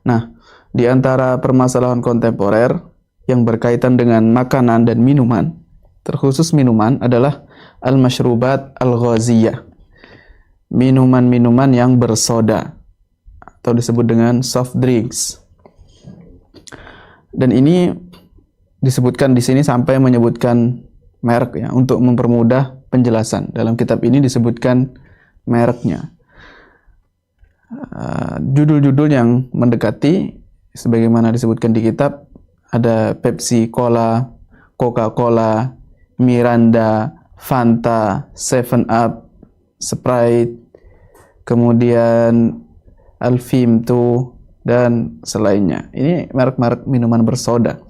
Nah, di antara permasalahan kontemporer yang berkaitan dengan makanan dan minuman, terkhusus minuman, adalah al-mashrubat al-ghaziyah. Minuman-minuman yang bersoda atau disebut dengan soft drinks. Dan ini disebutkan di sini sampai menyebutkan merek ya, untuk mempermudah penjelasan. Dalam kitab ini disebutkan mereknya. Judul-judul yang mendekati sebagaimana disebutkan di kitab ada Pepsi Cola, Coca-Cola, Miranda, Fanta, 7-Up, Sprite, kemudian Alfimto dan selainnya. Ini merek-merek minuman bersoda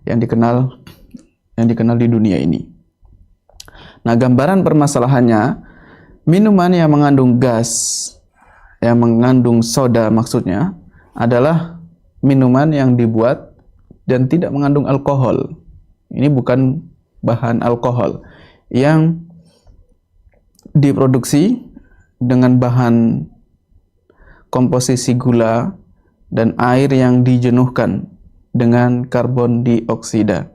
yang dikenal di dunia ini. Nah, gambaran permasalahannya, minuman yang mengandung gas, yang mengandung soda maksudnya, adalah minuman yang dibuat dan tidak mengandung alkohol. Ini bukan bahan alkohol yang diproduksi dengan bahan komposisi gula dan air yang dijenuhkan dengan karbon dioksida.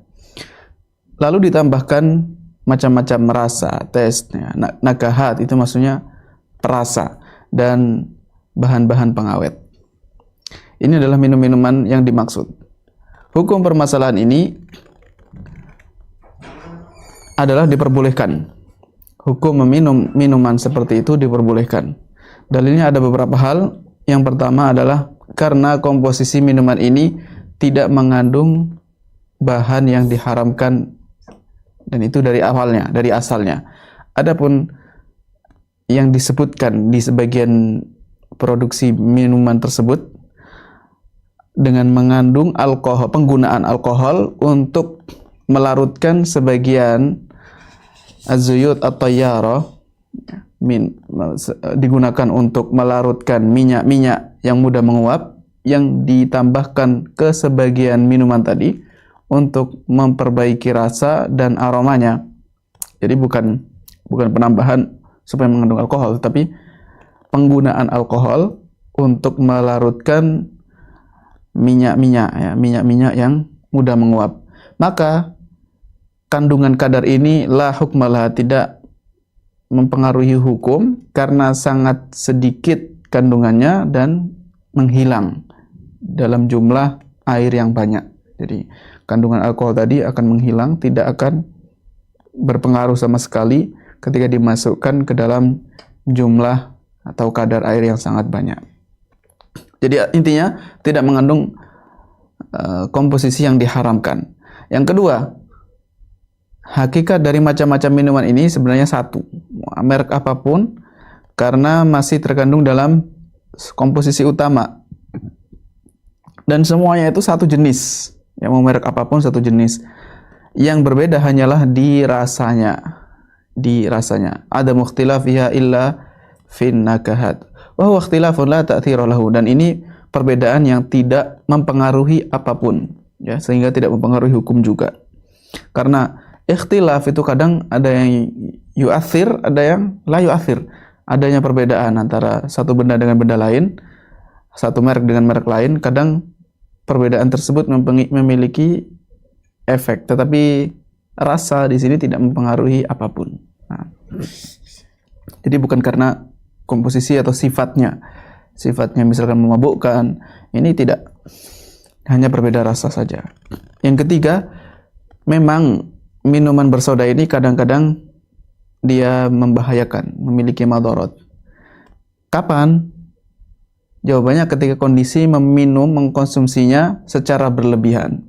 Lalu ditambahkan macam-macam rasa, taste, nakahat, itu maksudnya perasa, dan bahan-bahan pengawet. Ini adalah minum-minuman yang dimaksud. Hukum permasalahan ini adalah diperbolehkan. Hukum meminum minuman seperti itu diperbolehkan. Dalilnya ada beberapa hal. Yang pertama adalah karena komposisi minuman ini tidak mengandung bahan yang diharamkan, dan itu dari awalnya, dari asalnya. Adapun yang disebutkan di sebagian produksi minuman tersebut dengan mengandung alkohol, penggunaan alkohol untuk melarutkan sebagian az-zuyut at-tayyarah, digunakan untuk melarutkan minyak-minyak yang mudah menguap yang ditambahkan ke sebagian minuman tadi untuk memperbaiki rasa dan aromanya. Jadi bukan penambahan supaya mengandung alkohol, tetapi penggunaan alkohol untuk melarutkan minyak-minyak yang mudah menguap. Maka kandungan kadar ini la hukmalah, tidak mempengaruhi hukum karena sangat sedikit kandungannya dan menghilang dalam jumlah air yang banyak. Jadi kandungan alkohol tadi akan menghilang, tidak akan berpengaruh sama sekali ketika dimasukkan ke dalam jumlah atau kadar air yang sangat banyak. Jadi intinya tidak mengandung komposisi yang diharamkan. Yang kedua, hakikat dari macam-macam minuman ini sebenarnya satu, merek apapun, karena masih terkandung dalam komposisi utama, dan semuanya itu satu jenis. Yang mau merek apapun satu jenis. Yang berbeda hanyalah di rasanya. Ada mukhtilafiha illa fin nakahat wa huwa ikhtilafun la ta'thira lahu, dan ini perbedaan yang tidak mempengaruhi apapun ya, sehingga tidak mempengaruhi hukum juga. Karena ikhtilaf itu kadang ada yang yu'athir, ada yang la yu'athir. Adanya perbedaan antara satu benda dengan benda lain, satu merek dengan merek lain, kadang perbedaan tersebut memiliki efek, tetapi rasa di sini tidak mempengaruhi apapun. Nah, jadi bukan karena komposisi atau sifatnya misalkan memabukkan, ini tidak, hanya berbeda rasa saja. Yang ketiga, memang minuman bersoda ini kadang-kadang dia membahayakan, memiliki madarat. Kapan? Jawabannya ketika kondisi mengkonsumsinya secara berlebihan,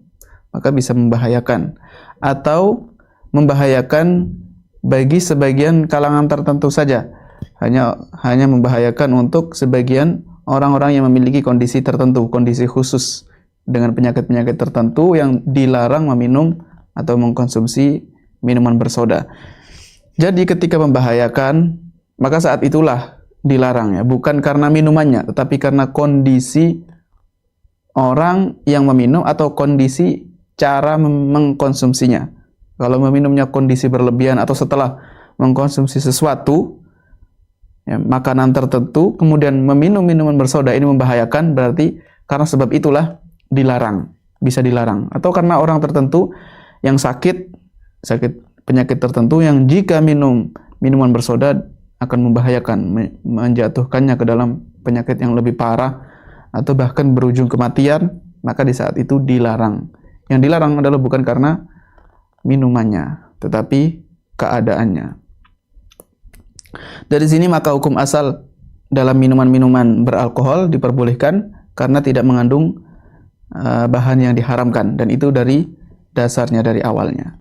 maka bisa membahayakan, atau membahayakan bagi sebagian kalangan tertentu saja, hanya membahayakan untuk sebagian orang-orang yang memiliki kondisi tertentu, kondisi khusus dengan penyakit-penyakit tertentu yang dilarang meminum atau mengkonsumsi minuman bersoda. Jadi ketika membahayakan, maka saat itulah dilarang ya, bukan karena minumannya, tetapi karena kondisi orang yang meminum atau kondisi cara mengkonsumsinya. Kalau meminumnya kondisi berlebihan atau setelah mengkonsumsi sesuatu, ya, makanan tertentu, kemudian meminum minuman bersoda, ini membahayakan, berarti Karena sebab itulah dilarang, bisa dilarang. Atau karena orang tertentu yang sakit penyakit tertentu yang jika minum minuman bersoda akan membahayakan, menjatuhkannya ke dalam penyakit yang lebih parah atau bahkan berujung kematian, maka di saat itu dilarang. Yang dilarang adalah bukan karena minumannya, tetapi keadaannya. Dari sini maka hukum asal dalam minuman-minuman beralkohol diperbolehkan karena tidak mengandung bahan yang diharamkan, dan itu dari dasarnya, dari awalnya.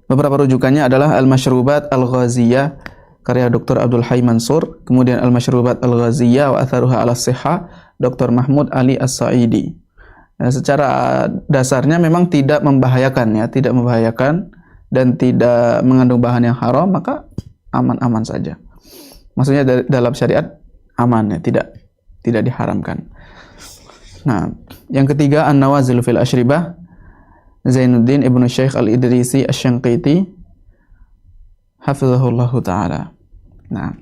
Beberapa rujukannya adalah Al-Mashrubat Al-Ghaziyah karya Dr. Abdul Hayy Mansur, kemudian Al-Mashrubat Al-Ghaziyah wa Atharuha ala Sihah Dr. Mahmud Ali As-Sa'idi. Secara dasarnya memang tidak membahayakan, ya, tidak membahayakan dan tidak mengandung bahan yang haram, maka aman-aman saja. Maksudnya dalam syariat aman, ya, tidak diharamkan. Nah, yang ketiga An-Nawazil fil Ashribah Zainuddin Ibnu Syekh Al-Idrisi Asy-Syanqiti hafizahullahu taala. Nah,